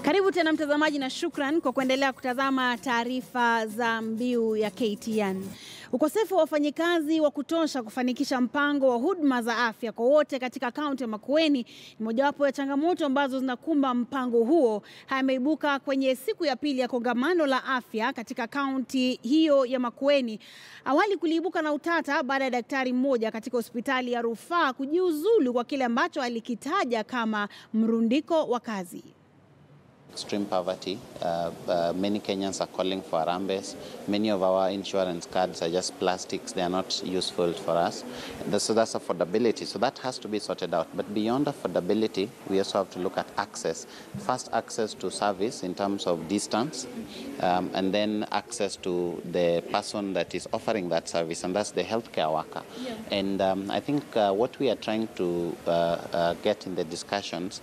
Karibu tena mtazamaji na shukran kwa kuendelea kutazama taarifa za Mbiu ya KTN. Ukosefu wa wafanyikazi wa kutosha kufanikisha mpango wa huduma za afya kwa wote katika kaunti ya Makueni ni mojawapo ya changamoto ambazo zinakumba mpango huo. Yameibuka kwenye siku ya pili ya kongamano la afya katika kaunti hiyo ya Makueni. Awali kuliibuka na utata baada ya daktari mmoja katika hospitali ya rufaa kujiuzulu kwa kile ambacho alikitaja kama mrundiko wa kazi. Extreme poverty. Many Kenyans are calling for Harambes. Many of our insurance cards are just plastics. They are not useful for us. So that's affordability. So that has to be sorted out. But beyond affordability, we also have to look at access. First, access to service in terms of distance, and then access to the person that is offering that service, and that's the healthcare worker. Yeah. And I think what we are trying to get in the discussions,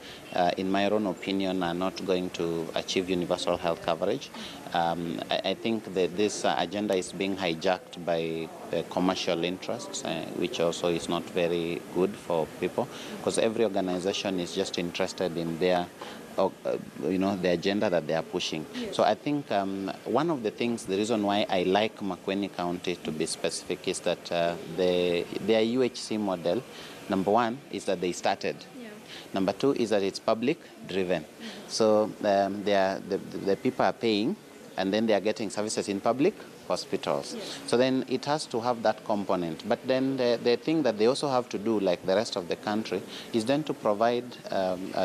in my own opinion, are not going to achieve universal health coverage. I think that this agenda is being hijacked by commercial interests, which also is not very good for people, because every organization is just interested in their the agenda that they are pushing. Yes. So I think one of the things, the reason why I like Makueni County to be specific, is that their UHC model, number one, is that they started. Number two is that it's public driven. So the people are paying, and then they are getting services in public hospitals. Yes. So then it has to have that component. But then the thing that they also have to do, like the rest of the country, is then to provide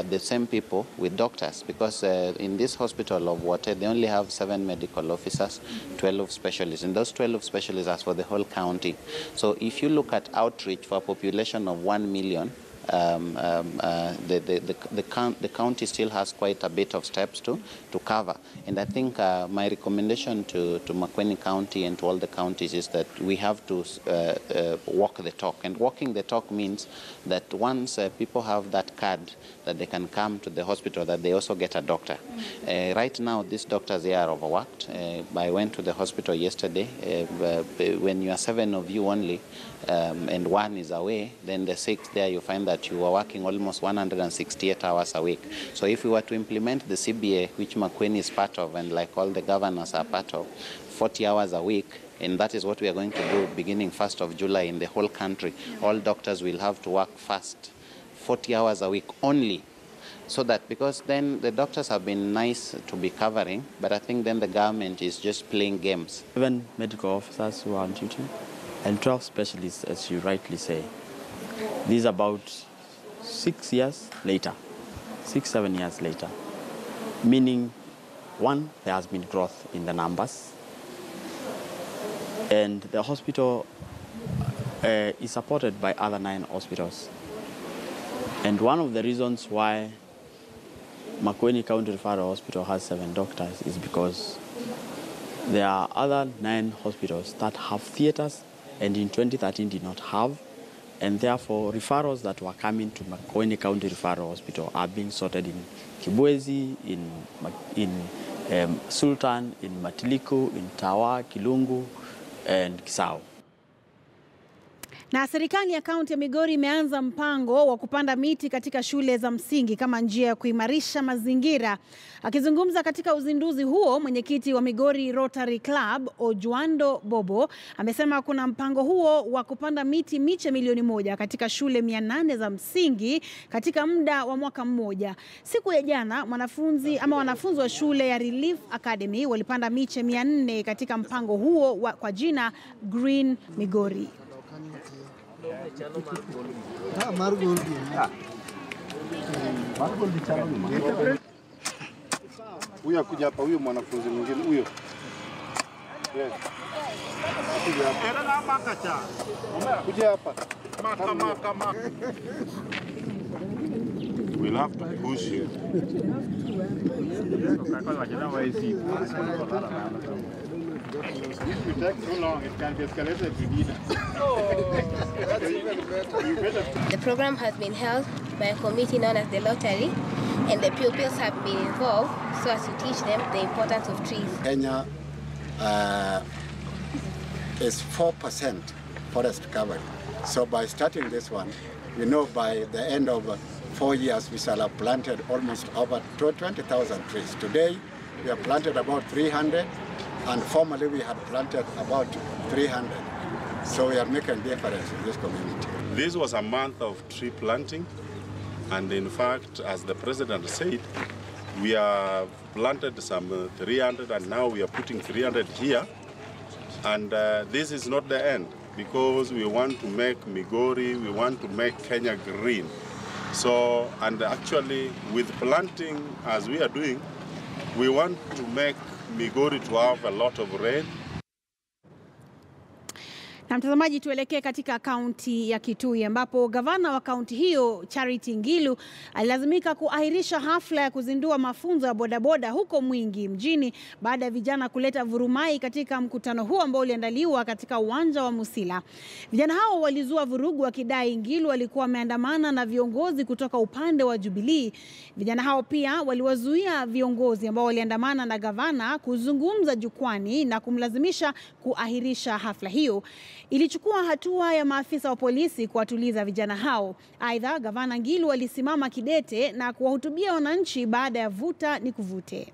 the same people with doctors. Because in this hospital of Water, they only have 7 medical officers, 12 specialists. And those 12 specialists are for the whole county. So if you look at outreach for a population of 1 million, the county still has quite a bit of steps to cover. And I think my recommendation to Makueni County and to all the counties is that we have to walk the talk. And walking the talk means that once people have that card that they can come to the hospital, that they also get a doctor. Right now, these doctors, they are overworked. I went to the hospital yesterday. When you are 7 of you only, and 1 is away, then the 6th there you find that you are working almost 168 hours a week. So if we were to implement the CBA, which Makueni is part of, and like all the governors are part of, 40 hours a week, and that is what we are going to do beginning 1st of July in the whole country. All doctors will have to work fast, 40 hours a week only. So that, because then the doctors have been nice to be covering, but I think then the government is just playing games. 7 medical officers who are on duty, and 12 specialists, as you rightly say. This is about 6 years later, 6-7 years later, meaning, one, there has been growth in the numbers, and the hospital is supported by other 9 hospitals. And one of the reasons why Makueni County Referral Hospital has 7 doctors is because there are other 9 hospitals that have theaters, and in 2013 did not have, and therefore referrals that were coming to Makueni County Referral Hospital are being sorted in Kibwezi, in Sultan, in Matiliku, in Tawa, Kilungu, and Kisau. Na serikali ya kaunti ya Migori imeanza mpango wa kupanda miti katika shule za msingi kama njia ya kuimarisha mazingira. Akizungumza katika uzinduzi huo, mwenyekiti wa Migori Rottary Club, Ojwando Bobo, amesema kuna mpango huo wa kupanda miche milioni 1 katika shule 800 za msingi katika muda wa mwaka mmoja. Siku ya jana, wanafunzi wa shule ya Relief Academy walipanda miche 400 katika mpango huo kwa jina Green Migori. Huyu akuja hapa, huyu mwanafunzi mwingine huyo. Kuja hapa. Maka. We'll have to push you. If you take too long, it can be escalated to dinner. The program has been held by a committee known as the Rottary, and the pupils have been involved so as to teach them the importance of trees. Kenya is 4% forest covered. So by starting this one, we know by the end of 4 years, we shall have planted almost over 20,000 trees. Today, we have planted about 300, and formerly we had planted about 300. So we are making a difference in this community. This was a month of tree planting, and in fact, as the president said, we have planted some 300, and now we are putting 300 here. And this is not the end, because we want to make Migori, we want to make Kenya green. So, and actually with planting as we are doing, we want to make Migori to have a lot of rain. Na mtazamaji, tuelekee katika kaunti ya Kitui ambapo gavana wa kaunti hiyo Charity Ngilu alilazimika kuahirisha hafla ya kuzindua mafunzo ya bodaboda huko Mwingi mjini baada ya vijana kuleta vurumai katika mkutano huo ambao uliandaliwa katika uwanja wa Musila. Vijana hao walizua vurugu wakidai Ngilu alikuwa ameandamana na viongozi kutoka upande wa Jubilee. Vijana hao pia waliwazuia viongozi ambao waliandamana na gavana kuzungumza jukwani na kumlazimisha kuahirisha hafla hiyo. Ilichukua hatua ya maafisa wa polisi kuwatuliza vijana hao. Aidha, gavana Ngilu alisimama kidete na kuwahutubia wananchi baada ya vuta ni kuvute.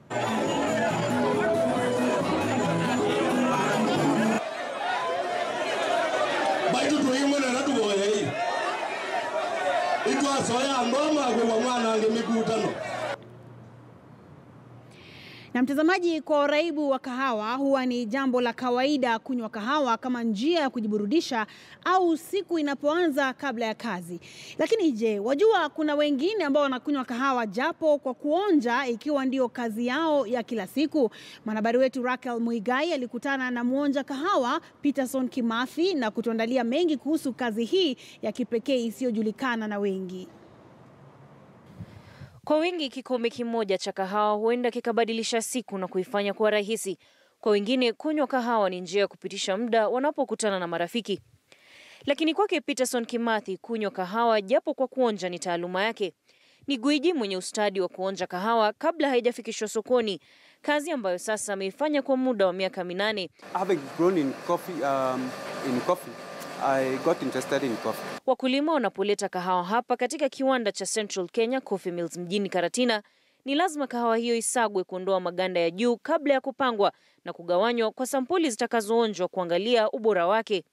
Na mtazamaji, kwa uraibu wa kahawa huwa ni jambo la kawaida kunywa kahawa kama njia ya kujiburudisha au siku inapoanza kabla ya kazi. Lakini je, wajua kuna wengine ambao wanakunywa kahawa japo kwa kuonja ikiwa ndio kazi yao ya kila siku? Mwanahabari wetu Raquel Muigai alikutana na muonja kahawa Peterson Kimathi na kutuandalia mengi kuhusu kazi hii ya kipekee isiyojulikana na wengi. Kwa wengi kikombe kimoja cha kahawa huenda kikabadilisha siku na kuifanya kuwa rahisi. Kwa wengine kunywa kahawa ni njia ya kupitisha muda wanapokutana na marafiki. Lakini kwake Peterson Kimathi, kunywa kahawa japo kwa kuonja ni taaluma yake. Ni gwiji mwenye ustadi wa kuonja kahawa kabla haijafikishwa sokoni, kazi ambayo sasa ameifanya kwa muda wa miaka 8. Having grown in coffee, I got interested in coffee. Wakulima wanapoleta kahawa hapa katika kiwanda cha Central Kenya Coffee Mills mjini Karatina, ni lazima kahawa hiyo isagwe kuondoa maganda ya juu kabla ya kupangwa na kugawanywa kwa sampuli zitakazoonjwa kuangalia ubora wake.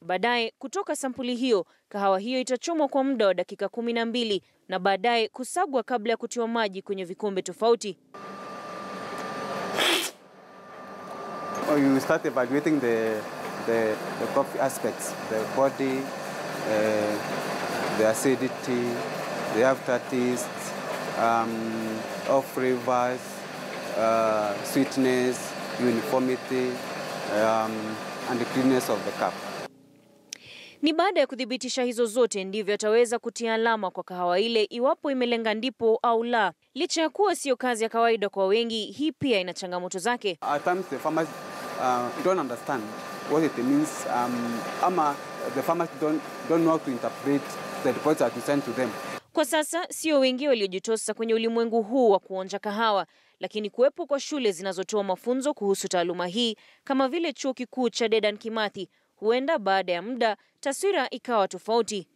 Baadaye kutoka sampuli hiyo, kahawa hiyo itachomwa kwa muda wa dakika 12 na baadaye kusagwa kabla ya kutiwa maji kwenye vikombe tofauti. You start evaluating the coffee aspects, the body, the acidity, the aftertaste, of flavors, sweetness, uniformity, and the cleanness of the cup. Ni baada ya kudhibitisha hizo zote ndivyo ataweza kutia alama kwa kahawa ile iwapo imelenga ndipo au la. Licha ya kuwa sio kazi ya kawaida kwa wengi, hii pia ina changamoto zake. At times the farmers don't understand what it means. The farmers don't know how to interpret the reports that we send to them. Kwa sasa sio wengi waliojitosa kwenye ulimwengu huu wa kuonja kahawa, lakini kuwepo kwa shule zinazotoa mafunzo kuhusu taaluma hii kama vile chuo kikuu cha Dedan Kimathi, huenda baada ya muda taswira ikawa tofauti.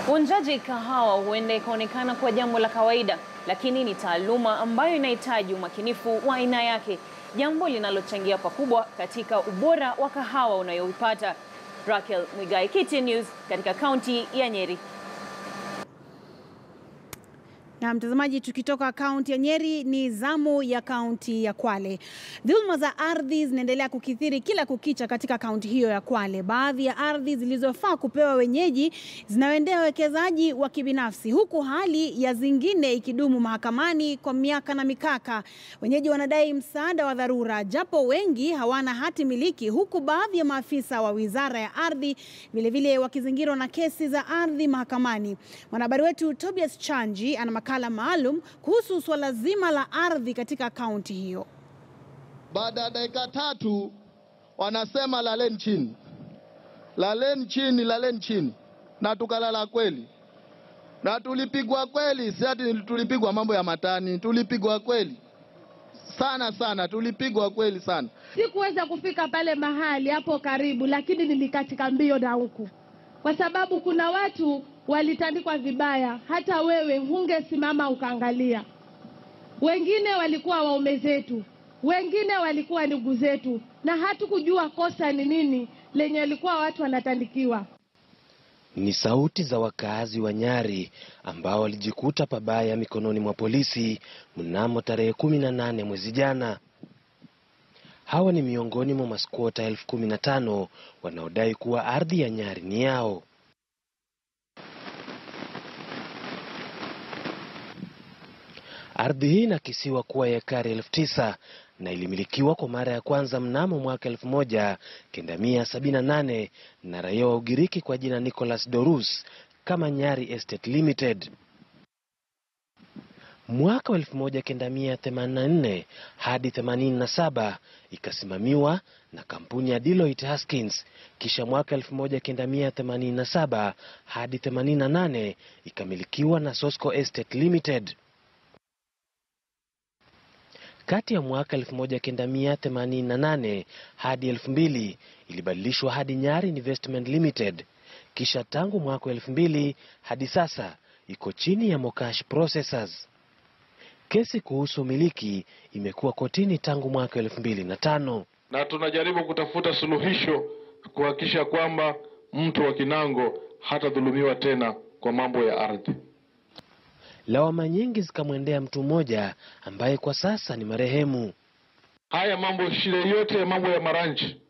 Uonjaji kahawa huenda ikaonekana kuwa jambo la kawaida, lakini ni taaluma ambayo inahitaji umakinifu wa aina yake, jambo linalochangia pakubwa katika ubora wa kahawa unayoipata. Raquel Muigai, KTN News, katika kaunti ya Nyeri. Na mtazamaji, tukitoka kaunti ya Nyeri ni zamu ya kaunti ya Kwale. Dhulma za ardhi zinaendelea kukithiri kila kukicha katika kaunti hiyo ya Kwale. Baadhi ya ardhi zilizofaa kupewa wenyeji zinawaendea wawekezaji wa kibinafsi, huku hali ya zingine ikidumu mahakamani kwa miaka na mikaka. Wenyeji wanadai msaada wa dharura japo wengi hawana hati miliki, huku baadhi ya maafisa wa Wizara ya Ardhi vilevile wakizingirwa na kesi za ardhi mahakamani. Mwanahabari wetu Tobias Chanji ana makala maalum kuhusu swala zima la ardhi katika kaunti hiyo. Baada ya dakika 3 wanasema laleni chini. Laleni chini, laleni chini. Na tukalala kweli. Na tulipigwa kweli, si ati tulipigwa mambo ya matani, tulipigwa kweli. sana, tulipigwa kweli sana. Sikuweza kufika pale mahali hapo karibu, lakini nilikatika mbio na huku, kwa sababu kuna watu walitandikwa vibaya, hata wewe hungesimama ukaangalia. Wengine walikuwa waume zetu, wengine walikuwa ndugu zetu, na hatukujua kosa ni nini lenye walikuwa watu wanatandikiwa. Ni sauti za wakazi wa Nyari ambao walijikuta pabaya mikononi mwa polisi mnamo tarehe 18 mwezi jana. Hawa ni miongoni mwa maskwota 15,000 wanaodai kuwa ardhi ya Nyari ni yao. Ardhi hii inakisiwa kuwa ekari 9,000 na ilimilikiwa kwa mara ya kwanza mnamo mwaka 1978 na raia wa Ugiriki kwa jina Nicholas Dorus kama Nyari Estate Limited. Mwaka 1984 hadi 87 ikasimamiwa na kampuni ya Deloitte Haskins, kisha mwaka 1987 hadi 88 ikamilikiwa na Sosco Estate Limited. Kati ya mwaka 1988 hadi 2000 ilibadilishwa hadi Nyari Investment Limited, kisha tangu mwaka 2000 hadi sasa iko chini ya Mokash Processors. Kesi kuhusu umiliki imekuwa kotini tangu mwaka 2005. Na tunajaribu kutafuta suluhisho kuhakikisha kwamba mtu wa Kinango hatadhulumiwa tena kwa mambo ya ardhi. Lawama nyingi zikamwendea mtu mmoja ambaye kwa sasa ni marehemu. Haya mambo, shida yote ya mambo ya maranchi,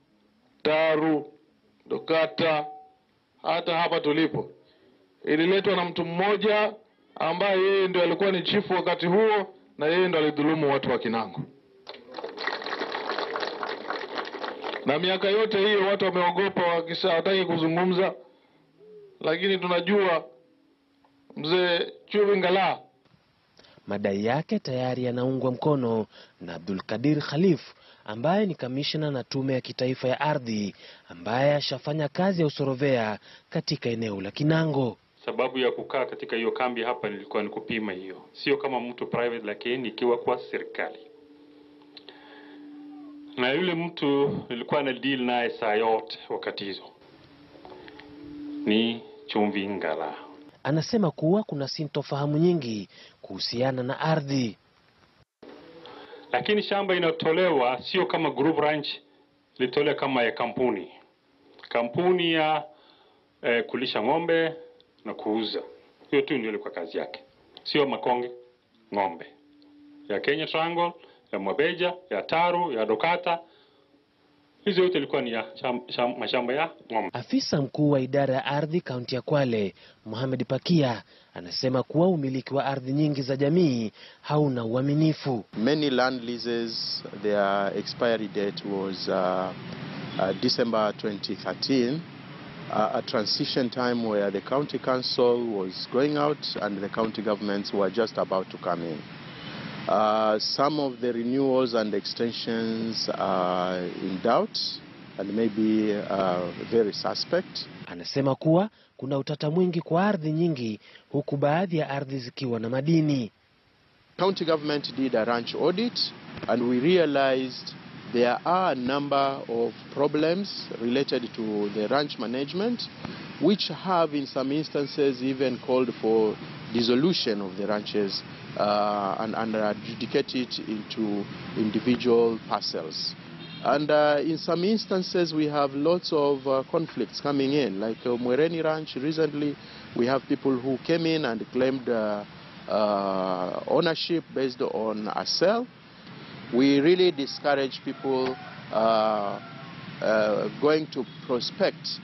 Taru, Dokata, hata hapa tulipo, ililetwa na mtu mmoja ambaye yeye ndio alikuwa ni chifu wakati huo, na yeye ndio alidhulumu watu wa Kinango. Na miaka yote hiyo watu wameogopa, hawataki kuzungumza, lakini tunajua mzee Chuvingala. Madai yake tayari yanaungwa mkono na Abdul Kadir Khalif ambaye ni kamishna na tume ya kitaifa ya ardhi ambaye ashafanya kazi ya usorovea katika eneo la Kinango. Sababu ya kukaa katika hiyo kambi hapa nilikuwa ni kupima hiyo, sio kama mtu private, lakini ikiwa kwa serikali. Na yule mtu nilikuwa na deal naye saa yote wakati hizo ni Chuvingala. Anasema kuwa kuna sintofahamu nyingi kuhusiana na ardhi. Lakini shamba inatolewa sio kama group ranch, litolewa kama ya kampuni ya kulisha ng'ombe na kuuza. Hiyo tu ndio ilikuwa kazi yake, sio makonge ng'ombe ya Kenya Triangle, ya Mwabeja, ya Taru, ya Dokata. Hizo yote ilikuwa ni ya mashamba ya ng'ombe. Afisa mkuu wa idara ya ardhi kaunti ya Kwale, Mohamed Pakia, anasema kuwa umiliki wa ardhi nyingi za jamii hauna uaminifu. Many land leases, their expiry date was December 2013, a transition time where the county council was going out and the county governments were just about to come in. Some of the renewals and extensions are in doubt and maybe very suspect. Anasema kuwa kuna utata mwingi kwa ardhi nyingi huku baadhi ya ardhi zikiwa na madini. County government did a ranch audit and we realized there are a number of problems related to the ranch management which have in some instances even called for dissolution of the ranches and adjudicate it into individual parcels. And in some instances we have lots of conflicts coming in, like Mwereni Ranch recently we have people who came in and claimed ownership based on a sale. We really discourage people going to prospect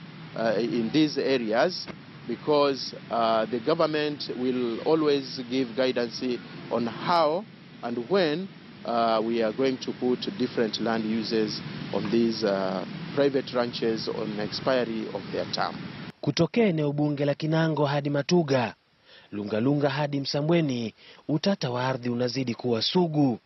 in these areas because the government will always give guidance on how and when we are going to put different land uses on these private ranches on expiry of their term. Kutokea eneo bunge la Kinango hadi Matuga, Lungalunga hadi Msambweni, utata wa ardhi unazidi kuwa sugu.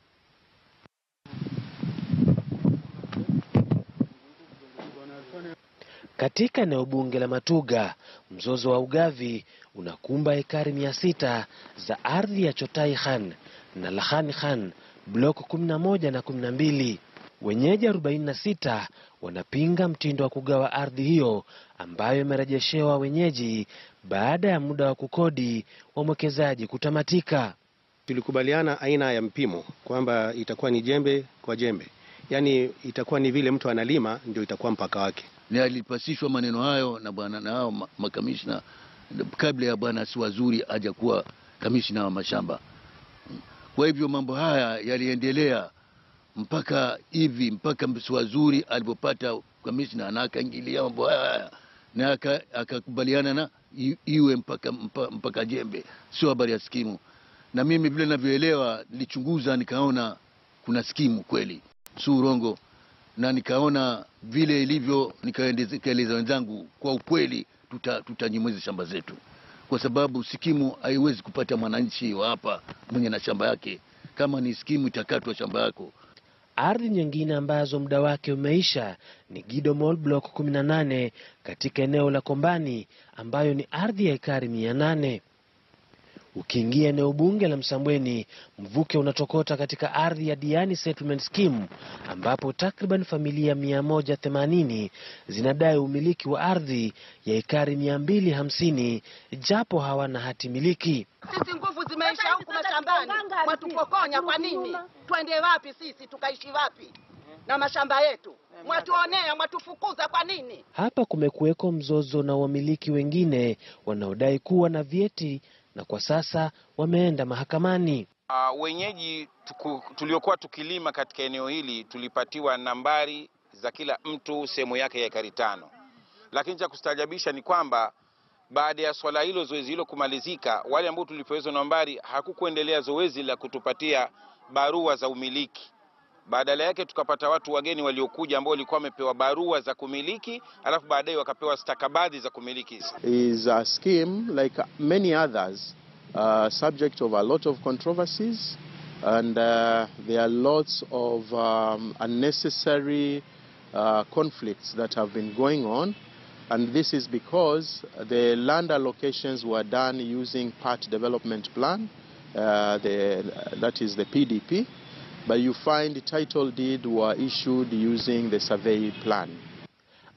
Katika eneo bunge la Matuga, mzozo wa ugavi unakumba ekari 600 za ardhi ya Chotai Khan na Lahani Khan block 11 na 12. Wenyeji 46 wanapinga mtindo wa kugawa ardhi hiyo ambayo imerejeshewa wenyeji baada ya muda wa kukodi wa mwekezaji kutamatika. Tulikubaliana aina ya mpimo kwamba itakuwa ni jembe kwa jembe. Yaani itakuwa ni vile mtu analima ndio itakuwa mpaka wake. Ni alipasishwa maneno hayo na bwana na hao makamishna kabla ya bwana Siwazuri aje kuwa kamishna wa mashamba. Kwa hivyo mambo haya yaliendelea mpaka Siwazuri alipopata kamishna na akaingilia mambo haya na akakubaliana na iwe mpaka jembe, sio habari ya skimu. Na mimi vile ninavyoelewa nilichunguza nikaona kuna skimu kweli, si urongo, na nikaona vile ilivyo, nikaeleza wenzangu kwa ukweli tutanyimwiza shamba zetu, kwa sababu skimu haiwezi kupata mwananchi wa hapa mwenye na shamba yake. Kama ni skimu itakatwa shamba yako. Ardhi nyingine ambazo muda wake umeisha ni Gidomol block 18 katika eneo la Kombani ambayo ni ardhi ya ekari 800. Ukiingia eneo bunge la Msambweni, mvuke unatokota katika ardhi ya Diani Settlement Scheme ambapo takriban familia 180 zinadai umiliki wa ardhi ya ekari 250 japo hawana hati miliki. Sisi nguvu zimeisha huku mashambani, watupokonya kwa nini? Twende wapi sisi, tukaishi wapi na mashamba yetu? Mwatuonea, mwatufukuza kwa nini? Hapa kumekuweko mzozo na wamiliki wengine wanaodai kuwa na vyeti na kwa sasa wameenda mahakamani. Wenyeji tuliokuwa tukilima katika eneo hili tulipatiwa nambari za kila mtu sehemu yake ya ekari 5. Lakini cha kustaajabisha ni kwamba baada ya swala hilo, zoezi hilo kumalizika, wale ambao tulipewa hizo nambari hakukuendelea zoezi la kutupatia barua za umiliki. Badala yake tukapata watu wageni waliokuja ambao walikuwa wamepewa barua za kumiliki, alafu baadaye wakapewa stakabadhi za kumiliki. Is a scheme like many others, subject of a lot of controversies, and there are lots of unnecessary conflicts that have been going on, and this is because the land allocations were done using part development plan, that is the PDP. But you find the title deed were issued using the survey plan.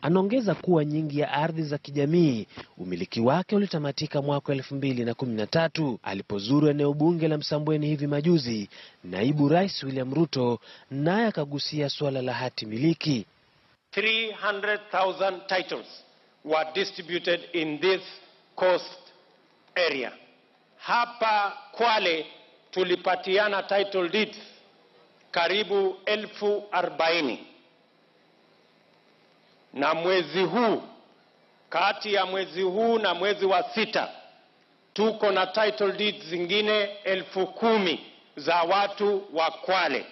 Anaongeza kuwa nyingi ya ardhi za kijamii umiliki wake ulitamatika mwaka 2013 alipozuru eneo bunge la Msambweni hivi majuzi. Naibu Rais William Ruto naye akagusia swala la hati miliki. 300,000 titles were distributed in this coast area. Hapa Kwale tulipatiana title deeds karibu 40,000. Na mwezi huu, kati ya mwezi huu na mwezi wa 6, tuko na title deeds zingine 10,000 za watu wa Kwale.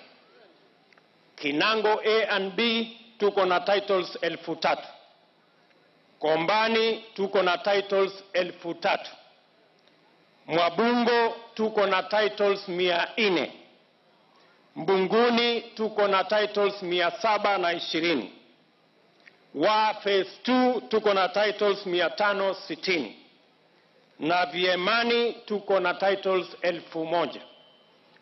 Kinango A and B tuko na titles 3,000. Kombani tuko na titles 3,000. Mwabungo tuko na titles 400. Mbunguni tuko na titles 720. Wa phase 2 tuko na titles 560. Na Viemani tuko na titles 1,000.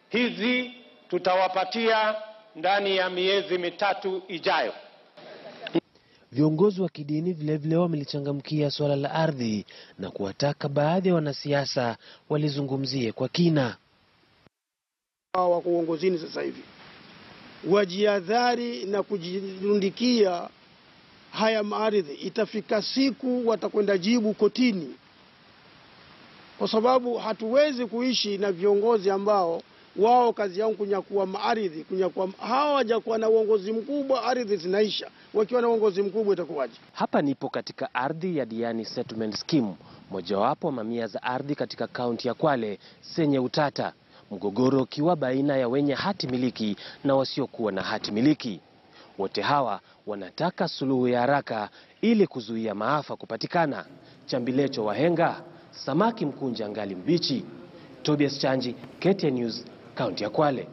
Hizi tutawapatia ndani ya miezi 3 ijayo. Viongozi wa kidini vilevile wamelichangamkia swala la ardhi na kuwataka baadhi ya wanasiasa walizungumzie kwa kina. Wako uongozini sasa hivi wajiadhari na kujirundikia haya maardhi. Itafika siku watakwenda jibu kotini, kwa sababu hatuwezi kuishi na viongozi ambao wao kazi yao kunyakua maardhi, hawa hawajakuwa na uongozi mkubwa, ardhi zinaisha. Wakiwa na uongozi mkubwa itakuwaje? Hapa nipo katika ardhi ya Diani Settlement Scheme, mojawapo wa mamia za ardhi katika kaunti ya Kwale zenye utata, mgogoro ukiwa baina ya wenye hati miliki na wasiokuwa na hati miliki. Wote hawa wanataka suluhu ya haraka ili kuzuia maafa kupatikana. Chambilecho wahenga, samaki mkunja ngali mbichi. Tobias Chanji, KTN News, kaunti ya Kwale.